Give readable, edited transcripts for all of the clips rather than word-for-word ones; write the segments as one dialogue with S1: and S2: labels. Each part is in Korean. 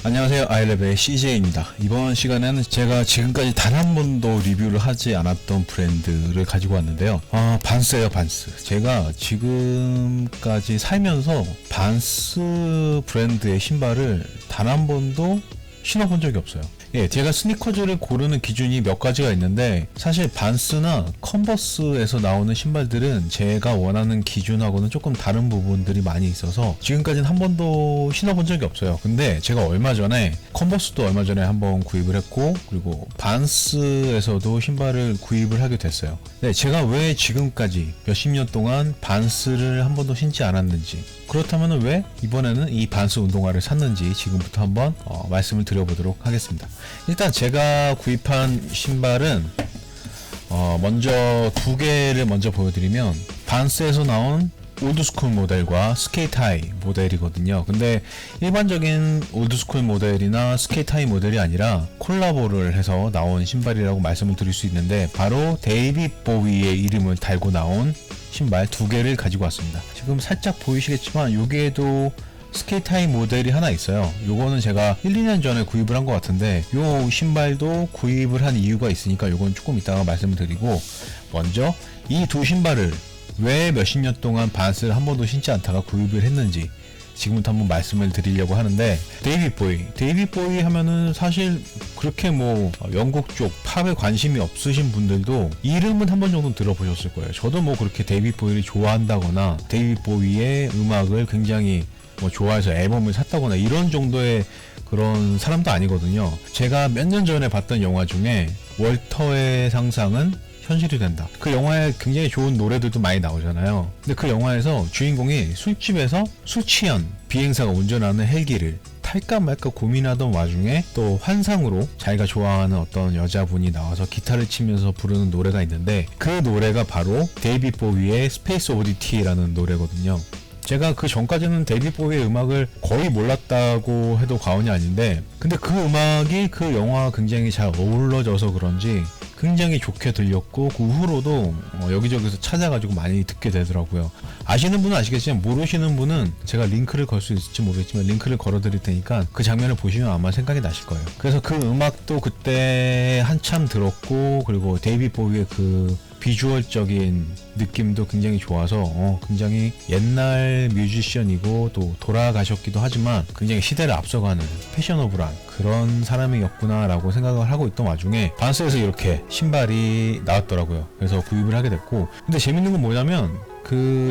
S1: 안녕하세요, 아이랩의 CJ입니다. 이번 시간에는 제가 지금까지 단 한 번도 리뷰를 하지 않았던 브랜드를 가지고 왔는데요. 반스예요, 반스. 제가 지금까지 살면서 반스 브랜드의 신발을 단 한 번도 신어본 적이 없어요. 예, 제가 스니커즈를 고르는 기준이 몇 가지가 있는데, 사실 반스나 컨버스에서 나오는 신발들은 제가 원하는 기준하고는 조금 다른 부분들이 많이 있어서 지금까지는 한 번도 신어본 적이 없어요. 근데 제가 얼마 전에 컨버스도 얼마 전에 한번 구입을 했고, 그리고 반스에서도 신발을 구입을 하게 됐어요. 네, 제가 왜 지금까지 몇십 년 동안 반스를 한 번도 신지 않았는지, 그렇다면 왜 이번에는 이 반스 운동화를 샀는지 지금부터 한번 말씀을 드려보도록 하겠습니다. 일단 제가 구입한 신발은 먼저 두 개를 먼저 보여드리면, 반스에서 나온 올드스쿨 모델과 스케이트 하이 모델이거든요. 근데 일반적인 올드스쿨 모델이나 스케이트 하이 모델이 아니라 콜라보를 해서 나온 신발이라고 말씀을 드릴 수 있는데, 바로 데이빗 보위의 이름을 달고 나온 신발 두 개를 가지고 왔습니다. 지금 살짝 보이시겠지만 여기에도 스케이트 하이 모델이 하나 있어요. 요거는 제가 1-2년 전에 구입을 한 것 같은데, 요 신발도 구입을 한 이유가 있으니까 요건 조금 이따가 말씀을 드리고, 먼저 이 두 신발을 왜 몇십 년 동안 반스를 한 번도 신지 않다가 구입을 했는지 지금부터 한번 말씀을 드리려고 하는데, 데이빗 보이 하면은 사실 그렇게 영국 쪽 팝에 관심이 없으신 분들도 이름은 한 번 정도 들어보셨을 거예요. 저도 그렇게 데이빗 보이를 좋아한다거나 데이빗 보이의 음악을 굉장히 좋아해서 앨범을 샀다거나 이런 정도의 그런 사람도 아니거든요. 제가 몇 년 전에 봤던 영화 중에 월터의 상상은 현실이 된다, 그 영화에 굉장히 좋은 노래들도 많이 나오잖아요. 근데 그 영화에서 주인공이 술집에서 술 취한 비행사가 운전하는 헬기를 탈까 말까 고민하던 와중에 또 환상으로 자기가 좋아하는 어떤 여자분이 나와서 기타를 치면서 부르는 노래가 있는데, 그 노래가 바로 데이빗 보위의 스페이스 오디티라는 노래거든요. 제가 그 전까지는 데이빗 보위의 음악을 거의 몰랐다고 해도 과언이 아닌데, 근데 그 음악이 그 영화와 굉장히 잘 어우러져서 그런지 굉장히 좋게 들렸고, 그 후로도 여기저기서 찾아가지고 많이 듣게 되더라고요. 아시는 분은 아시겠지만 모르시는 분은 제가 링크를 걸 수 있을지 모르겠지만 링크를 걸어 드릴 테니까 그 장면을 보시면 아마 생각이 나실 거예요. 그래서 그 음악도 그때 한참 들었고, 그리고 데이빗 보위의 그 비주얼적인 느낌도 굉장히 좋아서 굉장히 옛날 뮤지션이고 또 돌아가셨기도 하지만 굉장히 시대를 앞서가는 패셔너블한 그런 사람이었구나 라고 생각을 하고 있던 와중에 반스에서 이렇게 신발이 나왔더라고요. 그래서 구입을 하게 됐고, 근데 재밌는 건 뭐냐면,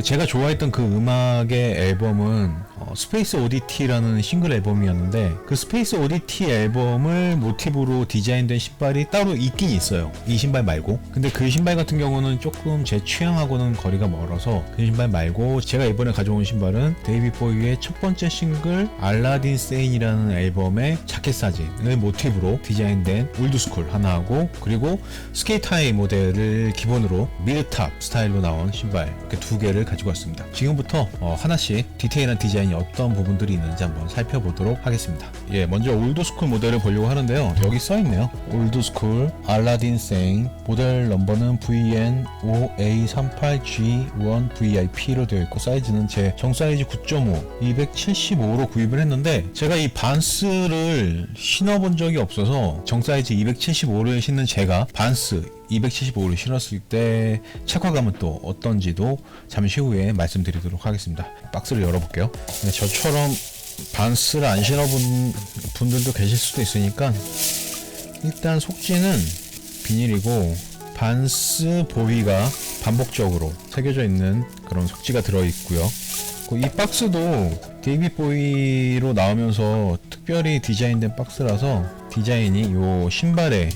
S1: 제가 좋아했던 그 음악의 앨범은 스페이스 오디티라는 싱글 앨범이었는데, 그 스페이스 오디티 앨범을 모티브로 디자인된 신발이 따로 있긴 있어요, 이 신발 말고. 근데 그 신발 같은 경우는 조금 제 취향하고는 거리가 멀어서 그 신발 말고, 제가 이번에 가져온 신발은 데이빗 보이의 첫 번째 싱글 알라딘 세인이라는 앨범의 자켓 사진을 모티브로 디자인된 올드스쿨 하나하고, 그리고 스케이트 하이 모델을 기본으로 미드탑 스타일로 나온 신발, 이렇게 두 개를 가지고 왔습니다. 지금부터 하나씩 디테일한 디자인이 어떤 부분들이 있는지 한번 살펴보도록 하겠습니다. 예, 먼저 올드스쿨 모델을 보려고 하는데요. 여기 써있네요. 올드스쿨 알라딘 세인, 모델 넘버는 VN5A38G1VIP로 되어 있고, 사이즈는 제 정사이즈 9.5 275로 구입을 했는데, 제가 이 반스를 신어본 적이 없어서 정사이즈 275를 신는 제가 반스 275를 신었을 때 착화감은 또 어떤지도 잠시 후에 말씀드리도록 하겠습니다. 박스를 열어볼게요. 네, 저처럼 반스를 안 신어본 분들도 계실 수도 있으니까 일단 속지는 비닐이고, 반스 보위가 반복적으로 새겨져 있는 그런 속지가 들어있고요. 이 박스도 데이빗 보위로 나오면서 특별히 디자인된 박스라서 디자인이 요 신발에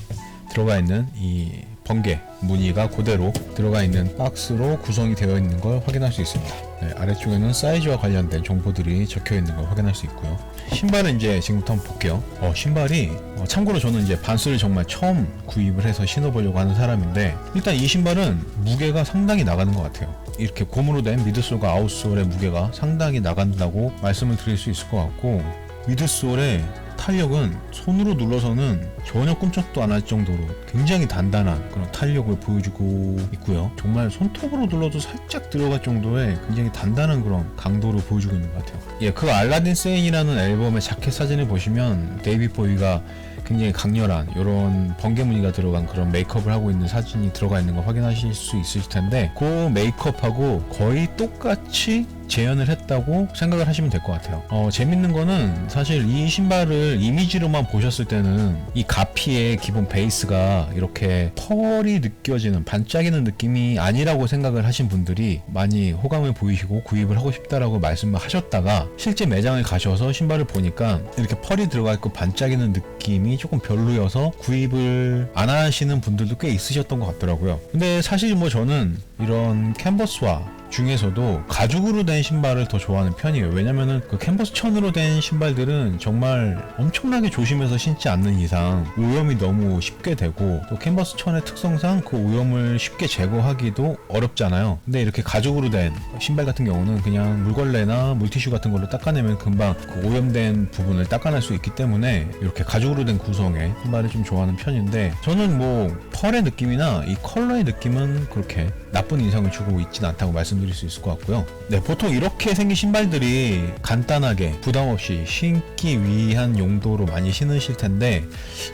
S1: 들어가 있는 이 번개 무늬가 그대로 들어가 있는 박스로 구성이 되어 있는 걸 확인할 수 있습니다. 네, 아래쪽에는 사이즈와 관련된 정보들이 적혀 있는 걸 확인할 수 있고요. 신발은 이제 지금부터 한번 볼게요. 신발이 참고로 저는 이제 반스를 정말 처음 구입을 해서 신어보려고 하는 사람인데, 일단 이 신발은 무게가 상당히 나가는 것 같아요. 이렇게 고무로 된 미드솔과 아웃솔의 무게가 상당히 나간다고 말씀을 드릴 수 있을 것 같고, 미드솔에 탄력은 손으로 눌러서는 전혀 꼼짝도 안 할 정도로 굉장히 단단한 그런 탄력을 보여주고 있고요. 정말 손톱으로 눌러도 살짝 들어갈 정도의 굉장히 단단한 그런 강도를 보여주고 있는 것 같아요. 예, 그 알라딘 세인이라는 앨범의 자켓 사진을 보시면 데이빗 보이가 굉장히 강렬한 이런 번개 무늬가 들어간 그런 메이크업을 하고 있는 사진이 들어가 있는 걸 확인하실 수 있으실 텐데, 그 메이크업하고 거의 똑같이 재현을 했다고 생각을 하시면 될 것 같아요. 재밌는 거는 사실 이 신발을 이미지로만 보셨을 때는 이 가피의 기본 베이스가 이렇게 펄이 느껴지는 반짝이는 느낌이 아니라고 생각을 하신 분들이 많이 호감을 보이시고 구입을 하고 싶다라고 말씀을 하셨다가 실제 매장을 가셔서 신발을 보니까 이렇게 펄이 들어가 있고 반짝이는 느낌이 조금 별로여서 구입을 안 하시는 분들도 꽤 있으셨던 것 같더라고요. 근데 사실 뭐 저는 이런 캔버스와 중에서도 가죽으로 된 신발을 더 좋아하는 편이에요. 왜냐면은 그 캔버스 천으로 된 신발들은 정말 엄청나게 조심해서 신지 않는 이상 오염이 너무 쉽게 되고, 또 캔버스 천의 특성상 그 오염을 쉽게 제거하기도 어렵잖아요. 근데 이렇게 가죽으로 된 신발 같은 경우는 그냥 물걸레나 물티슈 같은 걸로 닦아내면 금방 그 오염된 부분을 닦아낼 수 있기 때문에 이렇게 가죽으로 된 구성의 신발을 좀 좋아하는 편인데, 저는 뭐 펄의 느낌이나 이 컬러의 느낌은 그렇게 나쁜 인상을 주고 있진 않다고 말씀드릴 수 있을 것 같고요. 네, 보통 이렇게 생긴 신발들이 간단하게 부담 없이 신기 위한 용도로 많이 신으실 텐데,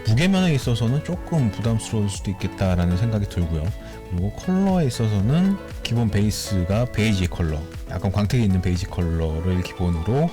S1: 무게면에 있어서는 조금 부담스러울 수도 있겠다라는 생각이 들고요. 그리고 컬러에 있어서는 기본 베이스가 베이지 컬러, 약간 광택이 있는 베이지 컬러를 기본으로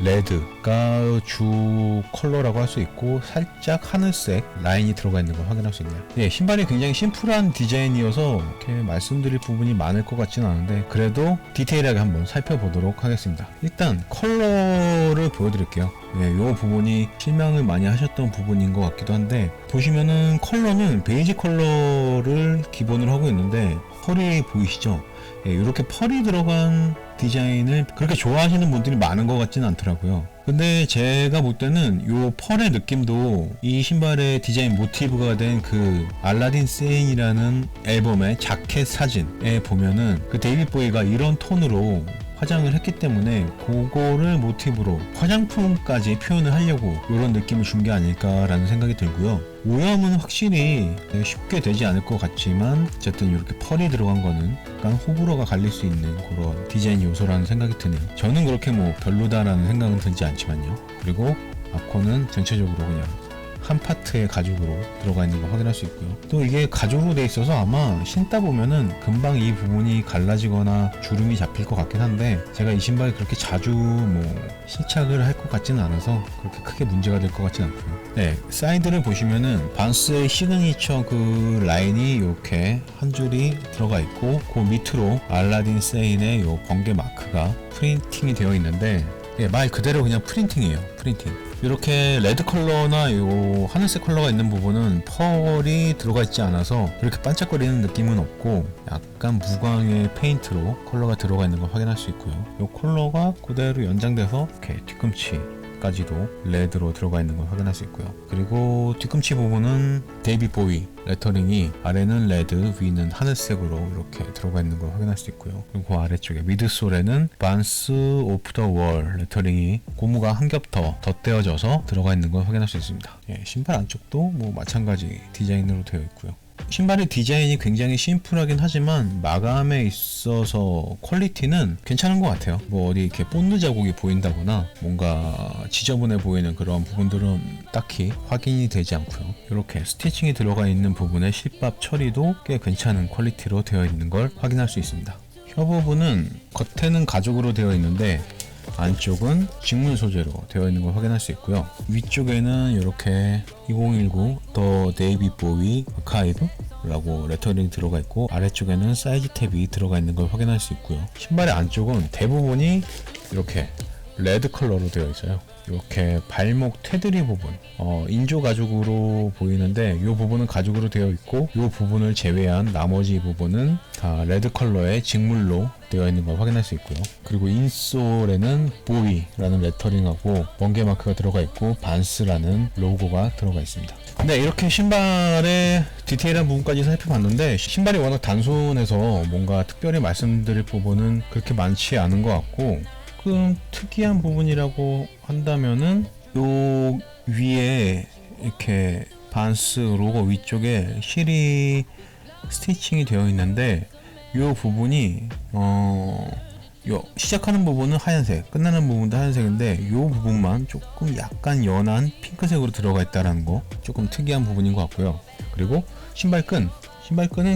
S1: 레드가 주 컬러라고 할 수 있고, 살짝 하늘색 라인이 들어가 있는 걸 확인할 수 있네요. 예, 신발이 굉장히 심플한 디자인이어서 이렇게 말씀드릴 부분이 많을 것 같지는 않은데, 그래도 디테일하게 한번 살펴보도록 하겠습니다. 일단 컬러를 보여드릴게요. 예, 이 부분이 실망을 많이 하셨던 부분인 것 같기도 한데, 보시면은 컬러는 베이지 컬러를 기본으로 하고 있는데 펄이 보이시죠? 예, 이렇게 펄이 들어간 디자인을 그렇게 좋아하시는 분들이 많은 것 같지는 않더라고요. 근데 제가 볼 때는 요 펄의 느낌도 이 신발의 디자인 모티브가 된 그 알라딘 세인이라는 앨범의 자켓 사진에 보면은 그 데이빗 보이가 이런 톤으로 화장을 했기 때문에 그거를 모티브로 화장품까지 표현을 하려고 이런 느낌을 준 게 아닐까라는 생각이 들고요. 오염은 확실히 쉽게 되지 않을 것 같지만 어쨌든 이렇게 펄이 들어간 거는 약간 호불호가 갈릴 수 있는 그런 디자인 요소라는 생각이 드네요. 저는 그렇게 뭐 별로다라는 생각은 들지 않지만요. 그리고 아코는 전체적으로 그냥 한 파트의 가죽으로 들어가 있는 걸 확인할 수 있고요. 또 이게 가죽으로 돼 있어서 아마 신다 보면은 금방 이 부분이 갈라지거나 주름이 잡힐 것 같긴 한데, 제가 이 신발을 그렇게 자주 뭐 시착을 할 것 같지는 않아서 그렇게 크게 문제가 될 것 같지는 않고요. 네, 사이드를 보시면은 반스의 시그니처 그 라인이 이렇게 한 줄이 들어가 있고, 그 밑으로 알라딘 세인의 요 번개 마크가 프린팅이 되어 있는데, 예, 말 그대로 그냥 프린팅이에요. 프린팅. 이렇게 레드 컬러나 요 하늘색 컬러가 있는 부분은 펄이 들어가 있지 않아서 그렇게 반짝거리는 느낌은 없고, 약간 무광의 페인트로 컬러가 들어가 있는 걸 확인할 수 있고요. 요 컬러가 그대로 연장돼서 이렇게 뒤꿈치까지도 레드로 들어가 있는 걸 확인할 수 있고요. 그리고 뒤꿈치 부분은 데이빗 보이 레터링이 아래는 레드, 위는 하늘색으로 이렇게 들어가 있는 걸 확인할 수 있고요. 그리고 그 아래쪽에 미드솔에는 반스 오프 더 월 레터링이 고무가 한 겹 더 덧대어져서 들어가 있는 걸 확인할 수 있습니다. 예, 신발 안쪽도 뭐 마찬가지 디자인으로 되어 있고요. 신발의 디자인이 굉장히 심플하긴 하지만 마감에 있어서 퀄리티는 괜찮은 것 같아요. 뭐 어디 이렇게 본드 자국이 보인다거나 뭔가 지저분해 보이는 그런 부분들은 딱히 확인이 되지 않고요. 이렇게 스티칭이 들어가 있는 부분의 실밥 처리도 꽤 괜찮은 퀄리티로 되어 있는 걸 확인할 수 있습니다. 혀 부분은 겉에는 가죽으로 되어 있는데 안쪽은 직물 소재로 되어 있는 걸 확인할 수 있고요. 위쪽에는 이렇게 2019 더 데이빗 보이 아카이브 라고 레터링이 들어가 있고, 아래쪽에는 사이즈 탭이 들어가 있는 걸 확인할 수 있고요. 신발의 안쪽은 대부분이 이렇게 레드 컬러로 되어 있어요. 이렇게 발목 테두리 부분 인조 가죽으로 보이는데, 이 부분은 가죽으로 되어 있고, 이 부분을 제외한 나머지 부분은 다 레드 컬러의 직물로 되어 있는 걸 확인할 수 있고요. 그리고 인솔에는 보이라는 레터링하고 번개 마크가 들어가 있고 반스라는 로고가 들어가 있습니다. 네, 이렇게 신발의 디테일한 부분까지 살펴봤는데, 신발이 워낙 단순해서 뭔가 특별히 말씀드릴 부분은 그렇게 많지 않은 것 같고, 조금 특이한 부분이라고 한다면은 요 위에 이렇게 반스 로고 위쪽에 실이 스티칭이 되어 있는데 이 부분이 요 시작하는 부분은 하얀색, 끝나는 부분도 하얀색인데 이 부분만 조금 약간 연한 핑크색으로 들어가 있다는 거 조금 특이한 부분인 것 같고요. 그리고 신발끈은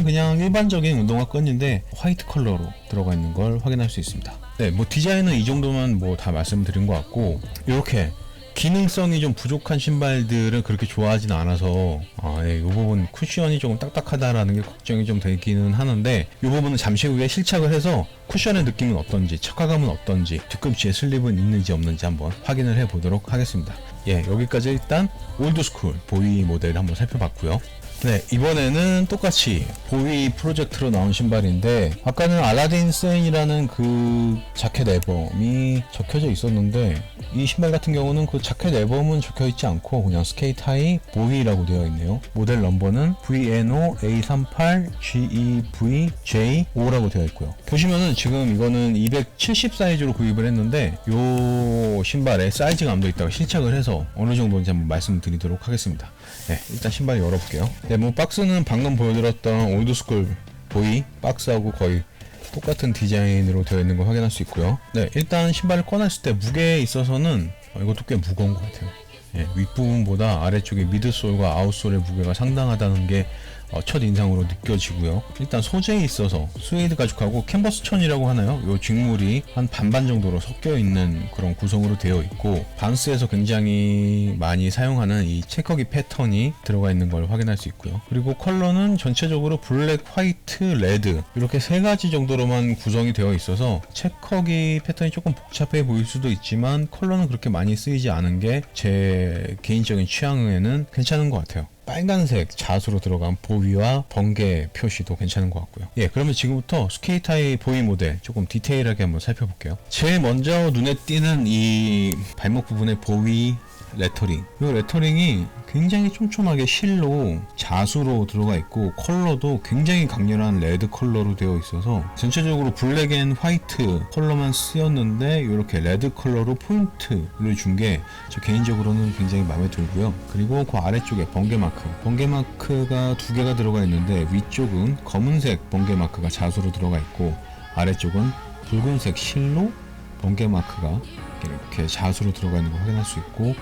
S1: 그냥 일반적인 운동화 끈인데 화이트 컬러로 들어가 있는 걸 확인할 수 있습니다. 네, 뭐 디자인은 이 정도만 뭐 다 말씀드린 것 같고, 이렇게 기능성이 좀 부족한 신발들은 그렇게 좋아하진 않아서 이 부분 쿠션이 조금 딱딱하다라는 게 걱정이 좀 되기는 하는데, 이 부분은 잠시 후에 실착을 해서 쿠션의 느낌은 어떤지, 착화감은 어떤지, 뒤꿈치에 슬립은 있는지 없는지 한번 확인을 해 보도록 하겠습니다. 예, 여기까지 일단 올드스쿨 보위 모델을 한번 살펴봤고요. 네, 이번에는 똑같이 보위 프로젝트로 나온 신발인데, 아까는 알라딘 세인이라는 그 자켓 앨범이 적혀져 있었는데, 이 신발 같은 경우는 그 자켓 앨범은 적혀 있지 않고 그냥 스케이트 하이 보위라고 되어 있네요. 모델 넘버는 VNO A38GEVJ5라고 되어 있고요. 보시면은 지금 이거는 270 사이즈로 구입을 했는데, 요 신발에 사이즈 감도 있다고 실착을 해서 어느 정도인지 한번 말씀드리도록 하겠습니다. 네, 일단 신발 열어볼게요. 네, 뭐 박스는 방금 보여드렸던 올드스쿨 보이 박스하고 거의 똑같은 디자인으로 되어 있는 걸 확인할 수 있고요. 네, 일단 신발을 꺼냈을 때 무게에 있어서는 이것도 꽤 무거운 것 같아요. 예, 윗부분보다 아래쪽에 미드솔과 아웃솔의 무게가 상당하다는 게 첫 인상으로 느껴지고요. 일단 소재에 있어서 스웨이드 가죽하고 캔버스 천이라고 하나요? 요 직물이 한 반반 정도로 섞여 있는 그런 구성으로 되어 있고, 반스에서 굉장히 많이 사용하는 이 체커기 패턴이 들어가 있는 걸 확인할 수 있고요. 그리고 컬러는 전체적으로 블랙, 화이트, 레드 이렇게 세 가지 정도로만 구성이 되어 있어서 체커기 패턴이 조금 복잡해 보일 수도 있지만 컬러는 그렇게 많이 쓰이지 않은 게 제 개인적인 취향에는 괜찮은 것 같아요. 빨간색 자수로 들어간 보위와 번개 표시도 괜찮은 것 같고요. 예, 그러면 지금부터 스케이트 하이 보위 모델 조금 디테일하게 한번 살펴볼게요. 제일 먼저 눈에 띄는 이 발목 부분의 보위 레터링, 이 레터링이 굉장히 촘촘하게 실로 자수로 들어가 있고, 컬러도 굉장히 강렬한 레드 컬러로 되어 있어서 전체적으로 블랙 앤 화이트 컬러만 쓰였는데 이렇게 레드 컬러로 포인트를 준 게 저 개인적으로는 굉장히 마음에 들고요. 그리고 그 아래쪽에 번개 마크가 두 개가 들어가 있는데, 위쪽은 검은색 번개 마크가 자수로 들어가 있고 아래쪽은 붉은색 실로 번개 마크가 이렇게 자수로 들어가 있는 걸 확인할 수 있고,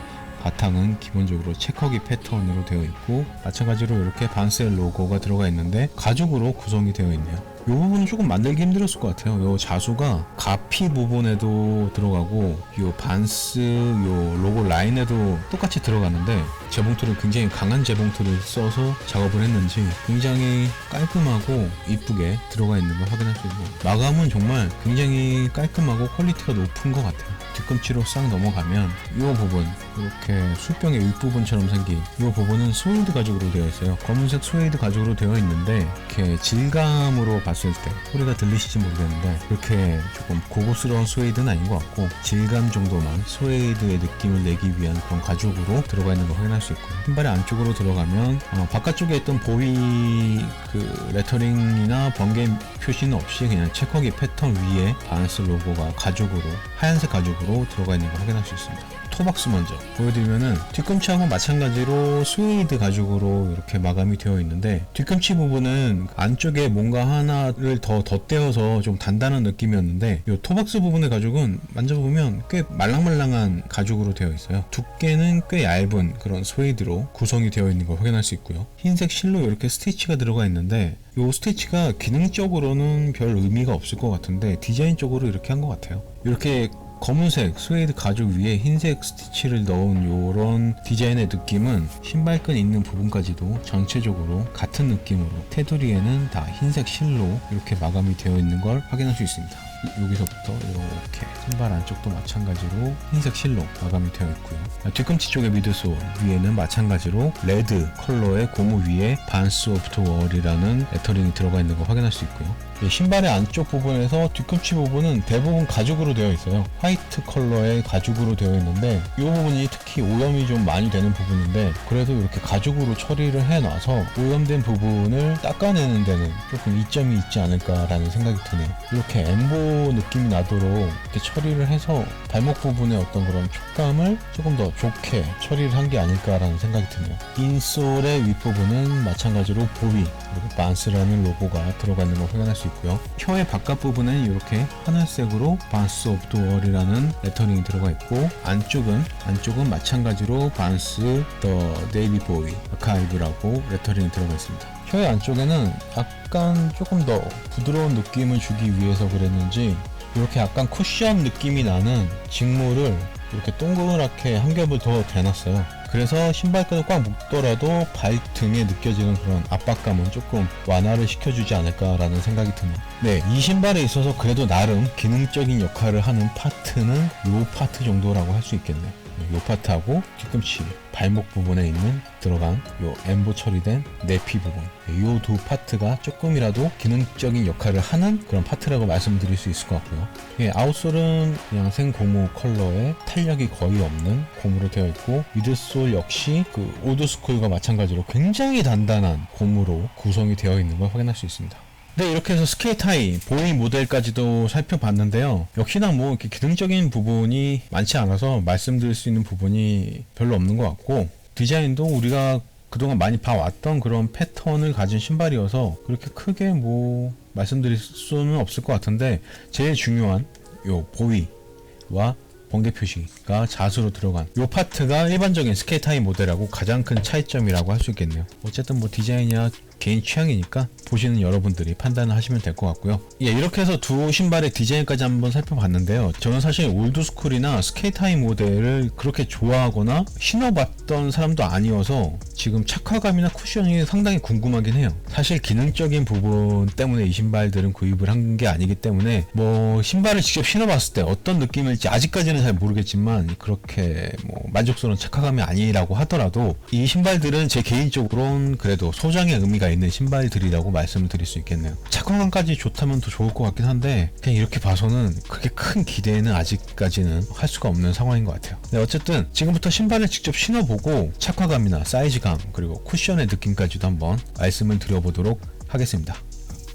S1: 바탕은 기본적으로 체커기 패턴으로 되어 있고, 마찬가지로 이렇게 반스의 로고가 들어가 있는데 가죽으로 구성이 되어 있네요. 이 부분은 조금 만들기 힘들었을 것 같아요. 이 자수가 가피 부분에도 들어가고 이 반스 요 로고 라인에도 똑같이 들어가는데, 재봉틀을 굉장히 강한 재봉틀을 써서 작업을 했는지 굉장히 깔끔하고 이쁘게 들어가 있는 걸 확인할 수 있고, 마감은 정말 굉장히 깔끔하고 퀄리티가 높은 것 같아요. 뒤꿈치로 싹 넘어가면 이 부분, 이렇게 술병의 윗부분처럼 생긴 이 부분은 스웨이드 가죽으로 되어 있어요. 검은색 스웨이드 가죽으로 되어 있는데, 이렇게 질감으로 봤을 때 소리가 들리실지 모르겠는데 이렇게 조금 고급스러운 스웨이드는 아닌 것 같고, 질감 정도만 스웨이드의 느낌을 내기 위한 그런 가죽으로 들어가 있는 걸 확인할 수 있고요. 신발의 안쪽으로 들어가면 바깥쪽에 있던 보위 그 레터링이나 번개 표시는 없이 그냥 체커기 패턴 위에 반스 로고가 가죽으로, 하얀색 가죽으로 들어가 있는 걸 확인할 수 있습니다. 토박스 먼저 보여드리면은, 뒤꿈치하고 마찬가지로 스웨이드 가죽으로 이렇게 마감이 되어 있는데, 뒤꿈치 부분은 안쪽에 뭔가 하나를 더 덧대어서 좀 단단한 느낌이었는데, 이 토박스 부분의 가죽은 만져보면 꽤 말랑말랑한 가죽으로 되어 있어요. 두께는 꽤 얇은 그런 스웨이드로 구성이 되어 있는 걸 확인할 수 있고요. 흰색 실로 이렇게 스티치가 들어가 있는데, 이 스티치가 기능적으로는 별 의미가 없을 것 같은데 디자인적으로 이렇게 한 것 같아요. 이렇게 검은색 스웨이드 가죽 위에 흰색 스티치를 넣은 요런 디자인의 느낌은 신발끈 있는 부분까지도 전체적으로 같은 느낌으로, 테두리에는 다 흰색 실로 이렇게 마감이 되어 있는 걸 확인할 수 있습니다. 여기서부터 이렇게 신발 안쪽도 마찬가지로 흰색 실로 마감이 되어 있고요. 뒤꿈치 쪽의 미드솔 위에는 마찬가지로 레드 컬러의 고무 위에 반스 오프 월이라는 레터링이 들어가 있는 걸 확인할 수 있고요. 신발의 안쪽 부분에서 뒤꿈치 부분은 대부분 가죽으로 되어 있어요. 화이트 컬러의 가죽으로 되어 있는데, 이 부분이 특히 오염이 좀 많이 되는 부분인데, 그래도 이렇게 가죽으로 처리를 해놔서 오염된 부분을 닦아내는 데는 조금 이점이 있지 않을까라는 생각이 드네요. 이렇게 엠보 느낌이 나도록 이렇게 처리를 해서 발목 부분의 어떤 그런 촉감을 조금 더 좋게 처리를 한 게 아닐까라는 생각이 드네요. 인솔의 윗부분은 마찬가지로 보위 그리고 반스라는 로고가 들어가 있는 걸 확인할 수 있고요. 혀의 바깥 부분은 이렇게 하늘색으로 반스 오브 더 월이라는 레터링이 들어가 있고, 안쪽은 마찬가지로 반스 더 네이비 보이 아카이브라고 레터링이 들어가 있습니다. 혀의 안쪽에는 약간 조금 더 부드러운 느낌을 주기 위해서 그랬는지 이렇게 약간 쿠션 느낌이 나는 직물을 이렇게 동그랗게 한 겹을 더 대놨어요. 그래서 신발끈을 꽉 묶더라도 발등에 느껴지는 그런 압박감은 조금 완화를 시켜주지 않을까라는 생각이 드네요. 네, 이 신발에 있어서 그래도 나름 기능적인 역할을 하는 파트는 이 파트 정도라고 할 수 있겠네요. 이 파트하고 뒤꿈치 발목 부분에 있는 들어간 이 엠보 처리된 내피 부분, 이 두 파트가 조금이라도 기능적인 역할을 하는 그런 파트라고 말씀드릴 수 있을 것 같고요. 예, 아웃솔은 그냥 생고무 컬러에 탄력이 거의 없는 고무로 되어 있고, 미드솔 역시 그 올드스쿨과 마찬가지로 굉장히 단단한 고무로 구성이 되어 있는 걸 확인할 수 있습니다. 네, 이렇게 해서 스케이트 하이 보이 모델까지도 살펴봤는데요. 역시나 뭐 이렇게 기능적인 부분이 많지 않아서 말씀드릴 수 있는 부분이 별로 없는 것 같고, 디자인도 우리가 그동안 많이 봐왔던 그런 패턴을 가진 신발이어서 그렇게 크게 뭐 말씀드릴 수는 없을 것 같은데, 제일 중요한 요 보이와 번개 표시가 자수로 들어간 이 파트가 일반적인 스케이트 하이 모델하고 가장 큰 차이점이라고 할 수 있겠네요. 어쨌든 뭐 디자인이야 개인 취향이니까 보시는 여러분들이 판단을 하시면 될 것 같고요. 예, 이렇게 해서 두 신발의 디자인까지 한번 살펴봤는데요. 저는 사실 올드스쿨이나 스케이트 하이 모델을 그렇게 좋아하거나 신어봤던 사람도 아니어서 지금 착화감이나 쿠션이 상당히 궁금하긴 해요. 사실 기능적인 부분 때문에 이 신발들은 구입을 한 게 아니기 때문에 뭐 신발을 직접 신어봤을 때 어떤 느낌일지 아직까지는 잘 모르겠지만 그렇게 뭐 만족스러운 착화감이 아니라고 하더라도 이 신발들은 제 개인적으로는 그래도 소장의 의미가 있는 신발들이라고 말씀을 드릴 수 있겠네요. 착화감까지 좋다면 더 좋을 것 같긴 한데 그냥 이렇게 봐서는 그렇게 큰 기대는 아직까지는 할 수가 없는 상황인 것 같아요. 네, 어쨌든 지금부터 신발을 직접 신어보고 착화감이나 사이즈감 그리고 쿠션의 느낌까지도 한번 말씀을 드려보도록 하겠습니다.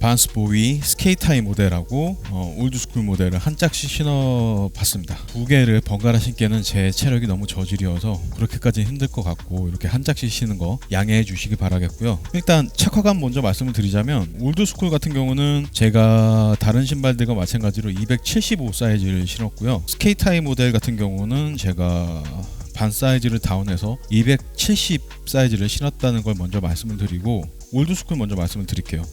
S2: 반스 보이 스케이트 하이 모델하고 올드스쿨 모델을 한 짝씩 신어봤습니다. 두 개를 번갈아 신기에는 제 체력이 너무 저질이어서 그렇게까지 힘들 것 같고, 이렇게 한 짝씩 신는 거 양해해 주시기 바라겠고요. 일단 착화감 먼저 말씀을 드리자면, 올드스쿨 같은 경우는 제가 다른 신발들과 마찬가지로 275 사이즈를 신었고요. 스케이트 하이 모델 같은 경우는 제가 반 사이즈를 다운해서 270 사이즈를 신었다는 걸 먼저 말씀을 드리고, 올드스쿨 먼저 말씀을 드릴게요.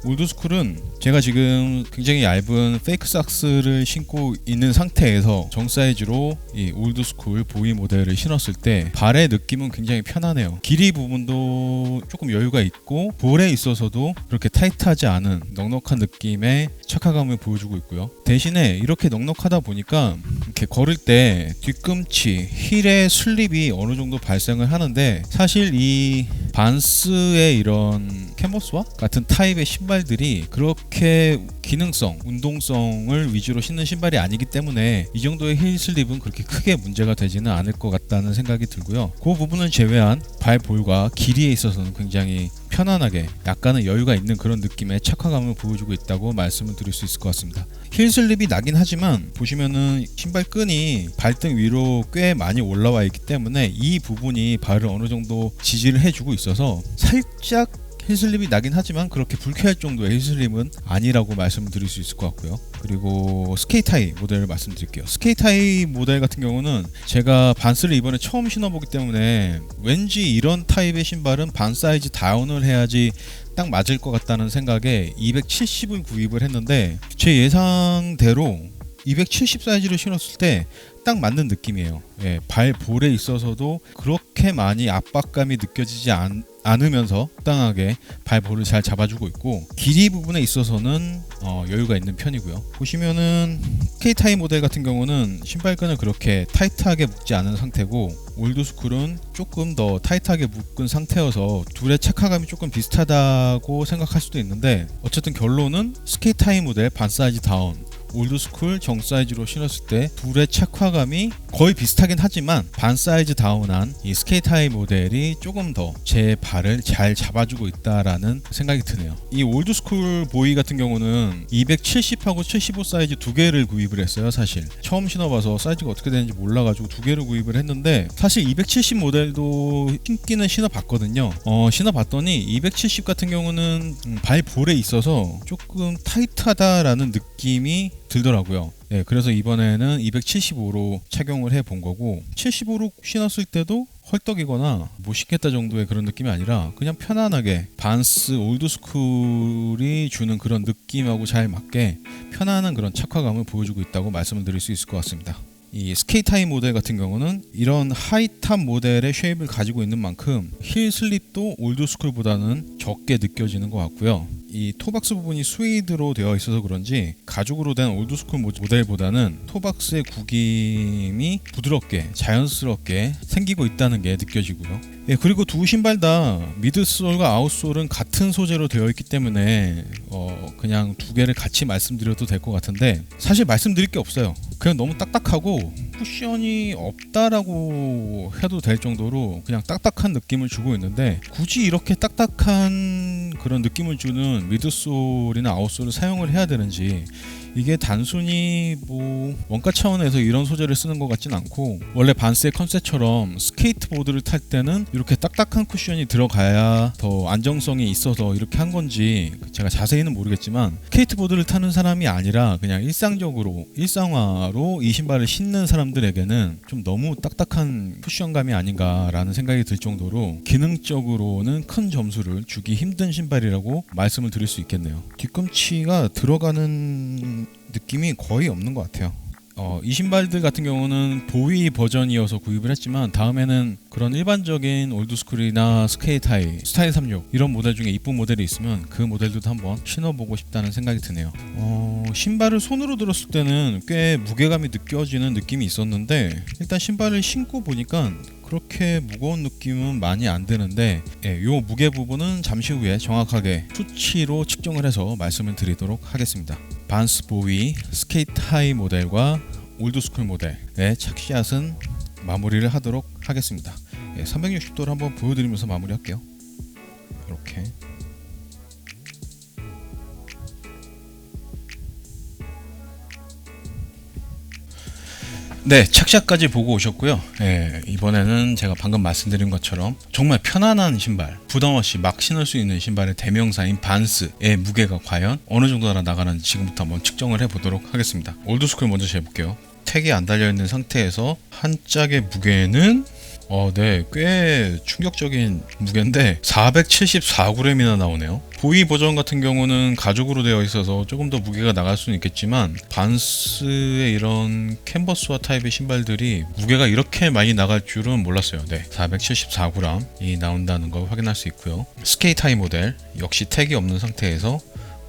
S2: 올드스쿨은 제가 지금 굉장히 얇은 페이크 삭스를 신고 있는 상태에서 정 사이즈로 이 올드스쿨 보이 모델을 신었을 때 발의 느낌은 굉장히 편안해요. 길이 부분도 조금 여유가 있고 볼에 있어서도 그렇게 타이트하지 않은 넉넉한 느낌의 착화감을 보여주고 있고요. 대신에 이렇게 넉넉하다 보니까 이렇게 걸을 때 뒤꿈치, 힐의 슬립이 어느 정도 발생을 하는데, 사실 이 반스의 이런 캔버스와 같은 타입의 신발들이 그렇게 기능성, 운동성을 위주로 신는 신발이 아니기 때문에 이 정도의 힐 슬립은 그렇게 크게 문제가 되지는 않을 것 같다는 생각이 들고요. 그 부분을 제외한 발볼과 길이에 있어서는 굉장히 편안하게 약간은 여유가 있는 그런 느낌의 착화감을 보여주고 있다고 말씀을 드릴 수 있을 것 같습니다. 힐 슬립이 나긴 하지만 보시면은 신발 끈이 발등 위로 꽤 많이 올라와 있기 때문에 이 부분이 발을 어느 정도 지지를 해주고 있어서 살짝 힐슬립이 나긴 하지만 그렇게 불쾌할 정도의 힐슬립은 아니라고 말씀을 드릴 수 있을 것 같고요. 그리고 스케이트 하이 모델을 말씀드릴게요. 스케이트 하이 모델 같은 경우는 제가 반스를 이번에 처음 신어보기 때문에 왠지 이런 타입의 신발은 반 사이즈 다운을 해야지 딱 맞을 것 같다는 생각에 270을 구입을 했는데, 제 예상대로 270 사이즈를 신었을 때 딱 맞는 느낌이에요. 예, 발볼에 있어서도 그렇게 많이 압박감이 느껴지지 않으면서 적당하게 발볼을 잘 잡아주고 있고, 길이 부분에 있어서는 여유가 있는 편이고요. 보시면은 스케이트 하이 모델 같은 경우는 신발끈을 그렇게 타이트하게 묶지 않은 상태고, 올드스쿨은 조금 더 타이트하게 묶은 상태여서 둘의 착화감이 조금 비슷하다고 생각할 수도 있는데, 어쨌든 결론은 스케이트 하이 모델 반 사이즈 다운, 올드스쿨 정 사이즈로 신었을 때 둘의 착화감이 거의 비슷하긴 하지만 반 사이즈 다운한 이 스케이트 하이 모델이 조금 더 제 발을 잘 잡아주고 있다라는 생각이 드네요. 이 올드스쿨 보이 같은 경우는 270하고 75 사이즈 두 개를 구입을 했어요. 사실 처음 신어봐서 사이즈가 어떻게 되는지 몰라가지고 두 개를 구입을 했는데, 사실 270 모델도 신기는 신어봤거든요. 신어봤더니 270 같은 경우는 발 볼에 있어서 조금 타이트하다라는 느낌이 들더라고요. 네, 그래서 이번에는 275로 착용을 해본 거고, 75로 신었을 때도 헐떡이거나 못 신겠다 정도의 그런 느낌이 아니라 그냥 편안하게 반스 올드스쿨이 주는 그런 느낌하고 잘 맞게 편안한 그런 착화감을 보여주고 있다고 말씀을 드릴 수 있을 것 같습니다. 이 스케이트 하이 모델 같은 경우는 이런 하이탑 모델의 쉐입을 가지고 있는 만큼 힐 슬립도 올드스쿨보다는 적게 느껴지는 것 같고요. 이 토박스 부분이 스웨이드로 되어 있어서 그런지 가죽으로 된 올드스쿨 모델보다는 토박스의 구김이 부드럽게 자연스럽게 생기고 있다는 게 느껴지고요. 예, 그리고 두 신발 다 미드솔과 아웃솔은 같은 소재로 되어 있기 때문에 그냥 두 개를 같이 말씀드려도 될 것 같은데, 사실 말씀드릴 게 없어요. 그냥 너무 딱딱하고 쿠션이 없다라고 해도 될 정도로 그냥 딱딱한 느낌을 주고 있는데, 굳이 이렇게 딱딱한 그런 느낌을 주는 미드솔이나 아웃솔을 사용을 해야 되는지, 이게 단순히 뭐 원가 차원에서 이런 소재를 쓰는 것 같진 않고, 원래 반스의 컨셉처럼 스케이트보드를 탈 때는 이렇게 딱딱한 쿠션이 들어가야 더 안정성이 있어서 이렇게 한 건지 제가 자세히는 모르겠지만, 스케이트보드를 타는 사람이 아니라 그냥 일상화로 이 신발을 신는 사람들에게는 좀 너무 딱딱한 쿠션감이 아닌가라는 생각이 들 정도로 기능적으로는 큰 점수를 주기 힘든 신발이라고 말씀을 드릴 수 있겠네요. 뒤꿈치가 들어가는 느낌이 거의 없는 것 같아요. 이 신발들 같은 경우는 보위 버전이어서 구입을 했지만, 다음에는 그런 일반적인 올드스쿨이나 스케이트 하이, 스타일 36 이런 모델 중에 이쁜 모델이 있으면 그 모델도 한번 신어보고 싶다는 생각이 드네요. 신발을 손으로 들었을 때는 꽤 무게감이 느껴지는 느낌이 있었는데, 일단 신발을 신고 보니까 그렇게 무거운 느낌은 많이 안 드는데, 요 무게 부분은 잠시 후에 정확하게 수치로 측정을 해서 말씀을 드리도록 하겠습니다. 반스 보위 스케이트 하이 모델과 올드스쿨 모델의 착샷은 마무리를 하도록 하겠습니다. 360도를 한번 보여드리면서 마무리할게요. 이렇게. 네, 착샷까지 보고 오셨고요. 이번에는 제가 방금 말씀드린 것처럼 정말 편안한 신발, 부담없이 막 신을 수 있는 신발의 대명사인 반스의 무게가 과연 어느 정도나 나가는지 지금부터 한번 측정을 해보도록 하겠습니다. 올드스쿨 먼저 재볼게요. 택이 안 달려있는 상태에서 한 짝의 무게는 꽤 충격적인 무게인데 474g이나 나오네요. 보이 버전 같은 경우는 가죽으로 되어 있어서 조금 더 무게가 나갈 수는 있겠지만, 반스의 이런 캔버스와 타입의 신발들이 무게가 이렇게 많이 나갈 줄은 몰랐어요. 474g이 나온다는 걸 확인할 수 있고요. 스케이트 하이 모델 역시 택이 없는 상태에서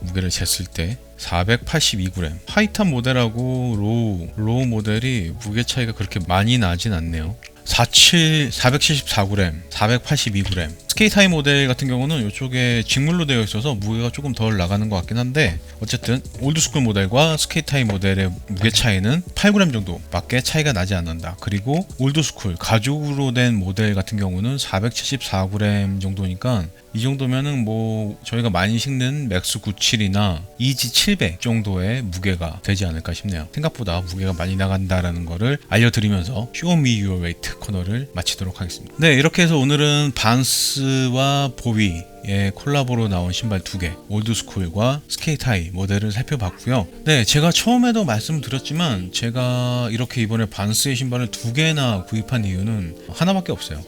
S2: 무게를 쟀을 때 482g. 하이탑 모델하고 로우 모델이 무게 차이가 그렇게 많이 나진 않네요. 474g, 482g. 스케이트 하이 모델 같은 경우는 이쪽에 직물로 되어 있어서 무게가 조금 덜 나가는 것 같긴 한데, 어쨌든 올드스쿨 모델과 스케이트 하이 모델의 무게 차이는 8g 정도밖에 차이가 나지 않는다. 그리고 올드스쿨 가죽으로 된 모델 같은 경우는 474g 정도니까, 이 정도면은 뭐 저희가 많이 신는 맥스 97이나 이지 700 정도의 무게가 되지 않을까 싶네요. 생각보다 무게가 많이 나간다라는 거를 알려드리면서 Show Me Your Weight 코너를 마치도록 하겠습니다. 네, 이렇게 해서 오늘은 반스와 보위의 콜라보로 나온 신발 2개, 올드스쿨과 스케이트 하이 모델을 살펴봤고요. 네, 제가 처음에도 말씀드렸지만 제가 이렇게 이번에 반스의 신발을 2개나 구입한 이유는 하나밖에 없어요.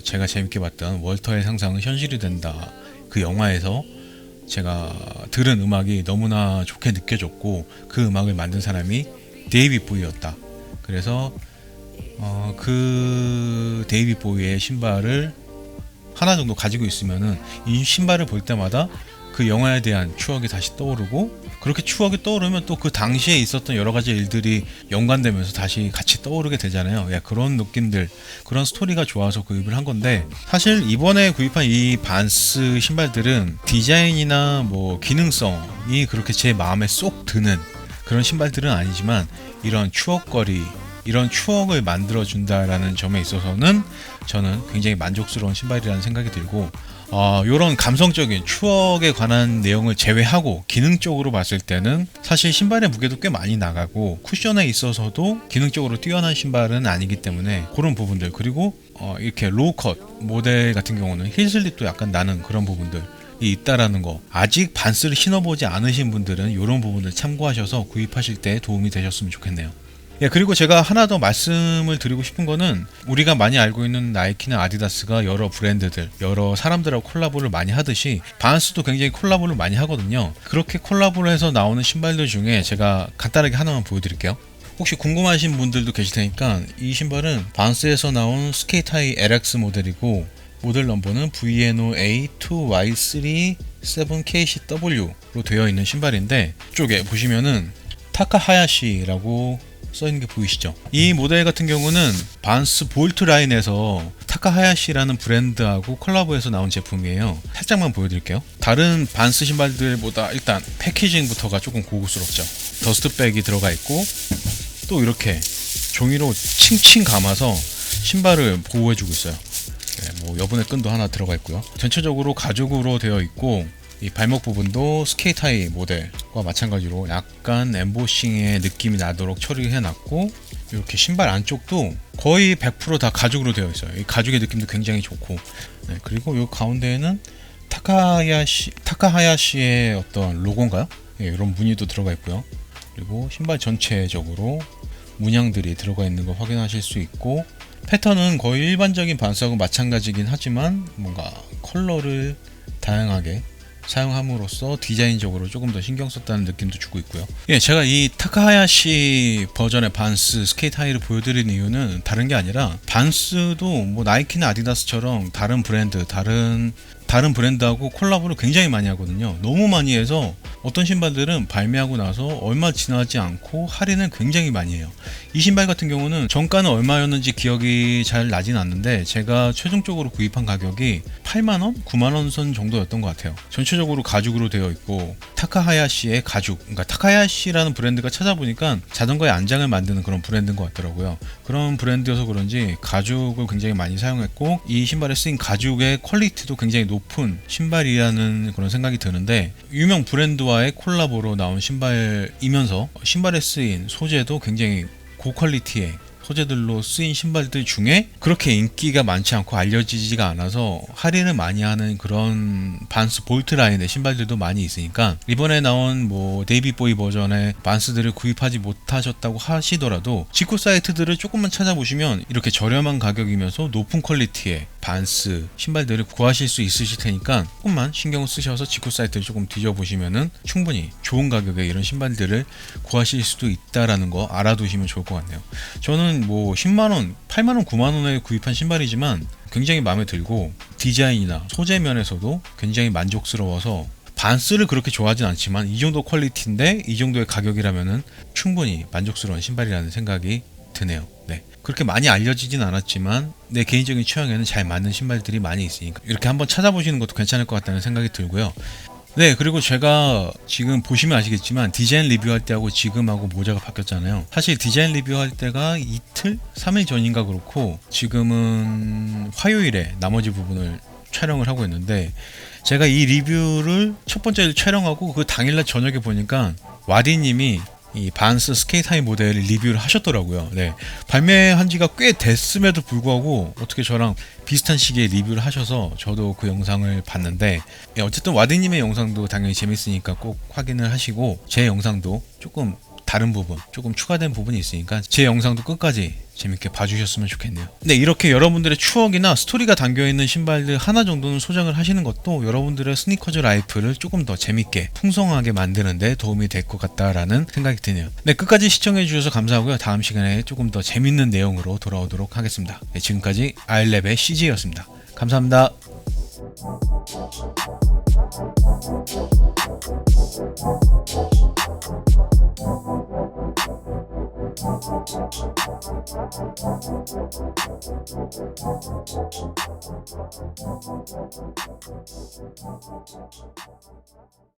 S2: 제가 재밌게 봤던 월터의 상상은 현실이 된다, 그 영화에서 제가 들은 음악이 너무나 좋게 느껴졌고, 그 음악을 만든 사람이 데이빗 보이였다. 그래서 그 데이빗 보이의 신발을 하나 정도 가지고 있으면은 이 신발을 볼 때마다 그 영화에 대한 추억이 다시 떠오르고, 그렇게 추억이 떠오르면 또 그 당시에 있었던 여러 가지 일들이 연관되면서 다시 같이 떠오르게 되잖아요. 그런 느낌들, 그런 스토리가 좋아서 구입을 한 건데, 사실 이번에 구입한 이 반스 신발들은 디자인이나 뭐 기능성이 그렇게 제 마음에 쏙 드는 그런 신발들은 아니지만, 이런 추억거리,
S1: 이런 추억을 만들어준다라는 점에 있어서는 저는 굉장히 만족스러운 신발이라는 생각이 들고, 이런 감성적인 추억에 관한 내용을 제외하고 기능적으로 봤을 때는 사실 신발의 무게도 꽤 많이 나가고 쿠션에 있어서도 기능적으로 뛰어난 신발은 아니기 때문에 그런 부분들, 그리고 이렇게 로우컷 모델 같은 경우는 힐슬립도 약간 나는 그런 부분들 이 있다라는 거, 아직 반스를 신어보지 않으신 분들은 이런 부분을 참고하셔서 구입하실 때 도움이 되셨으면 좋겠네요. 예, 그리고 제가 하나 더 말씀을 드리고 싶은 거는, 우리가 많이 알고 있는 나이키나 아디다스가 여러 브랜드들, 여러 사람들하고 콜라보를 많이 하듯이 반스도 굉장히 콜라보를 많이 하거든요. 그렇게 콜라보를 해서 나오는 신발들 중에 제가 간단하게 하나만 보여드릴게요. 혹시 궁금하신 분들도 계실 테니까, 이 신발은 반스에서 나온 스케이트하이 LX 모델이고 모델 넘버는 VNO-A2Y37KCW로 되어 있는 신발인데, 이쪽에 보시면은 타카하야시라고 써있는 게 보이시죠? 이 모델 같은 경우는 반스 볼트 라인에서 타카하야시라는 브랜드하고 콜라보해서 나온 제품이에요. 살짝만 보여드릴게요. 다른 반스 신발들보다 일단 패키징부터가 조금 고급스럽죠. 더스트백이 들어가 있고, 또 이렇게 종이로 칭칭 감아서 신발을 보호해주고 있어요. 네, 뭐 여분의 끈도 하나 들어가 있고요. 전체적으로 가죽으로 되어 있고, 이 발목 부분도 스케이트하이 모델과 마찬가지로 약간 엠보싱의 느낌이 나도록 처리해 놨고, 이렇게 신발 안쪽도 거의 100% 다 가죽으로 되어 있어요. 이 가죽의 느낌도 굉장히 좋고, 네, 그리고 이 가운데에는 타카하야시의 어떤 로고인가요? 네, 이런 무늬도 들어가 있고요. 그리고 신발 전체적으로 문양들이 들어가 있는 걸 확인하실 수 있고, 패턴은 거의 일반적인 반스하고 마찬가지긴 하지만 뭔가 컬러를 다양하게 사용함으로써 디자인적으로 조금 더 신경 썼다는 느낌도 주고 있고요. 예, 제가 이 타카하야시 버전의 반스 스케이트 하이를 보여드리는 이유는 다른 게 아니라, 반스도 뭐 나이키나 아디다스처럼 다른 브랜드하고 콜라보를 굉장히 많이 하거든요. 너무 많이 해서 어떤 신발들은 발매하고 나서 얼마 지나지 않고 할인을 굉장히 많이 해요. 이 신발 같은 경우는 정가는 얼마였는지 기억이 잘 나진 않는데, 제가 최종적으로 구입한 가격이 8만원? 9만원 선 정도였던 것 같아요. 전체적으로 가죽으로 되어 있고, 타카하야시의 가죽, 그러니까 타카하야시라는 브랜드가 찾아보니까 자전거의 안장을 만드는 그런 브랜드인 것 같더라고요. 그런 브랜드여서 그런지 가죽을 굉장히 많이 사용했고, 이 신발에 쓰인 가죽의 퀄리티도 굉장히 높은 신발이라는 그런 생각이 드는데, 유명 브랜드와의 콜라보로 나온 신발이면서 신발에 쓰인 소재도 굉장히 고퀄리티의 소재들로 쓰인 신발들 중에 그렇게 인기가 많지 않고 알려지지가 않아서 할인을 많이 하는 그런 반스 볼트 라인의 신발들도 많이 있으니까, 이번에 나온 뭐 네이비보이 버전의 반스들을 구입하지 못하셨다고 하시더라도 직구 사이트들을 조금만 찾아보시면 이렇게 저렴한 가격이면서 높은 퀄리티의 반스 신발들을 구하실 수 있으실 테니까, 조금만 신경을 쓰셔서 직구 사이트를 조금 뒤져보시면은 충분히 좋은 가격에 이런 신발들을 구하실 수도 있다라는 거 알아두시면 좋을 것 같네요. 저는 뭐 10만원, 8만원, 9만원에 구입한 신발이지만 굉장히 마음에 들고, 디자인이나 소재 면에서도 굉장히 만족스러워서, 반스를 그렇게 좋아하진 않지만 이 정도 퀄리티인데 이 정도의 가격이라면은 충분히 만족스러운 신발이라는 생각이 드네요. 네, 그렇게 많이 알려지진 않았지만 내 개인적인 취향에는 잘 맞는 신발들이 많이 있으니까 이렇게 한번 찾아보시는 것도 괜찮을 것 같다는 생각이 들고요. 네, 그리고 제가 지금 보시면 아시겠지만 디자인 리뷰할 때하고 지금하고 모자가 바뀌었잖아요. 사실 디자인 리뷰할 때가 이틀? 3일 전인가 그렇고, 지금은 화요일에 나머지 부분을 촬영을 하고 있는데, 제가 이 리뷰를 첫 번째 촬영하고 그 당일날 저녁에 보니까 와디님이 이 반스 스케이트 하이 모델 리뷰를 하셨더라고요. 네, 발매한 지가 꽤 됐음에도 불구하고 어떻게 저랑 비슷한 시기에 리뷰를 하셔서 저도 그 영상을 봤는데, 어쨌든 와디님의 영상도 당연히 재밌으니까 꼭 확인을 하시고, 제 영상도 조금 다른 부분, 조금 추가된 부분이 있으니까 제 영상도 끝까지 재밌게 봐주셨으면 좋겠네요. 네, 이렇게 여러분들의 추억이나 스토리가 담겨있는 신발들 하나 정도는 소장을 하시는 것도 여러분들의 스니커즈 라이프를 조금 더 재밌게 풍성하게 만드는 데 도움이 될 것 같다라는 생각이 드네요. 네, 끝까지 시청해 주셔서 감사하고요. 다음 시간에 조금 더 재밌는 내용으로 돌아오도록 하겠습니다. 네, 지금까지 아일랩의 CJ였습니다. 감사합니다.